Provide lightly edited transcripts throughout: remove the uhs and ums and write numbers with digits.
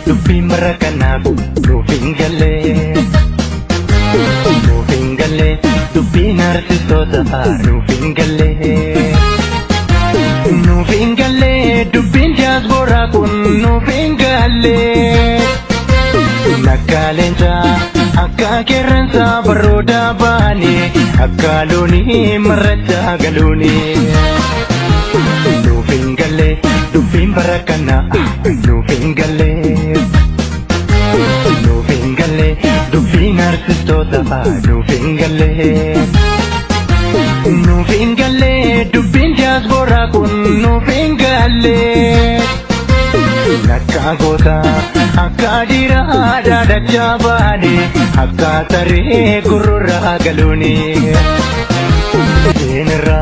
dubbiin bara kanaaf nuuf hin galle. Nuuf hin galle dubbiin artistoota nuuf hin galle. Nuuf hin galle dubbiin diasporaa kun nuuf hin galle. Akka leenca akka qeerransa barooda baane akka loonii marracha galooni. Nuuf hin galle dubbiin bara kana nuuf hin galle. Nuuf hin galle dubbiin artistoota nuuf hin galle. Nuuf hin galle dubbiin diasporaa kun nuuf hin galle. Akka goota akka dhiiraa daadachaa baane akka saree gurrurraa galooni. Seenirra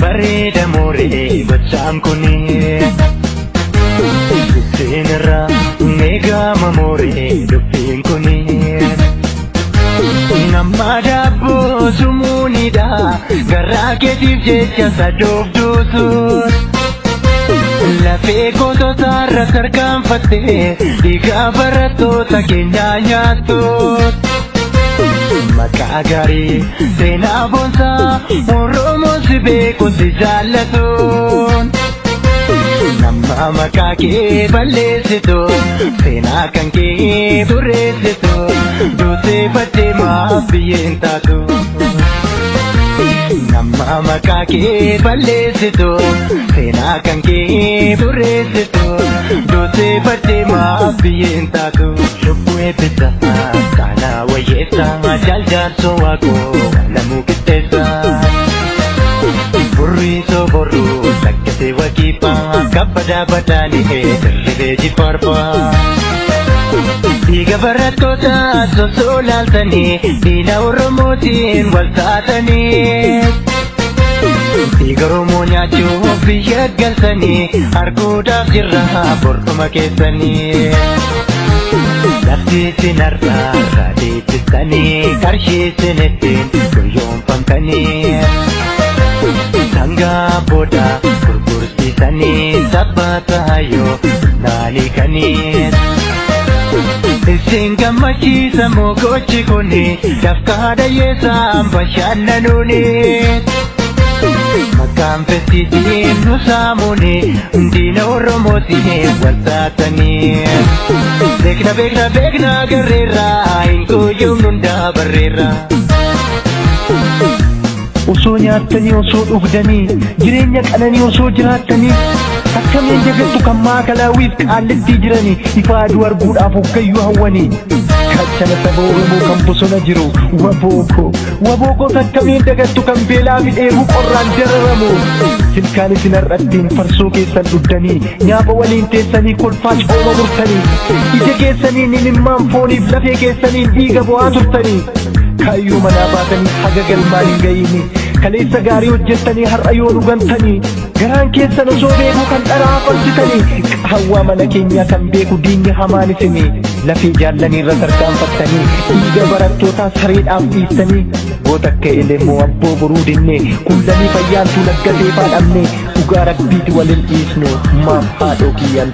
bareeda mooree gochaan kuni. Seenirra eegama mooree dubbiin kuni. Nama daabboo sumuunidha garaa keetiif jecha sadooftuusuun. Lafee gootota irra tarkaanfattee dhiiga barattoota keenyaa nyaattuut. Maqaa gaarii seenaa boonsaa Oromoon si beeku si jaallatuun. Nama maqaa kee balleessitu seenaa kan kee xureessitu duutee baddee maaf biyyeen taatu. Nama maqaa kee balleessitu seenaa kan kee xureessitu duutee baddee maaf biyyeen taatu. Lubbuu eebbisa kaanaa wayyeessa jaaljaarsoo waaqoo lamuu qixxeessa. Burrii soborruu sakkatee wakiifaa kabbadaa badaanii dirribee jifaarfaa. Dhiiga barattoota sosoo laaltanii diina Oromootiin wal taatanii. Dhiiga Oromoo nyaachuuf biyya galtanii arguudhaaf jirra bortuma keessanii. Lafti isin har'aa deebistanii qarshii isin ittiin guyyoomfamtanii. Sangaa booda gurgursiisanii sabbata yoo naalikanii. Isin gammachiisa mogochi kuni dafkaa dhayyeessaan bashannanuuni. Maqaan festiitiin nu saamuuni diina Oromootiin wal taatanii. Beekna garreerraa hin guyyuun hundaa barreerraa. Osoo nyaattanii osoo dhugdanii jireenya qananii osoo jiraattanii akkamiin jabeettu kan maakalaawwiif qaallattii jiranii ifa aduu arguudhaaf hoggayyuu hawwanii. Kachana saba Oromoo kan bosona jiru wabookoo akkamiin dagattu kan beelaa fi dheebuu qorraan dararamu. Silkaan isin har'attiin farsoo keessan dhuddanii nyaapa waliin teessanii kolfaa cooma murtanii. Ija keessaniin imimmaan fooniif lafee keessaniin dhiiga bu'aa turtanii. Kaayyoo manaa baatanii haga galmaan hin ga'iini. Kaleessa gaarii hojjettanii har'a yoo dhugantanii garaan keessan osoo beekuu kan dharaa falchitanii. Hawwaa mana keenyaa kan beeku diinni hamaan isinii lafee jaallanii irra tarkaanfattanii dhiiga barattootaa sareedhaaf dhiistanii. Goota akka elemoo abboo boruu dinnee kullanii fayyaantuu laggatee faadhamne dhugaa rabbiiti waliin dhiisnu maaf haadhoo kiyyaan.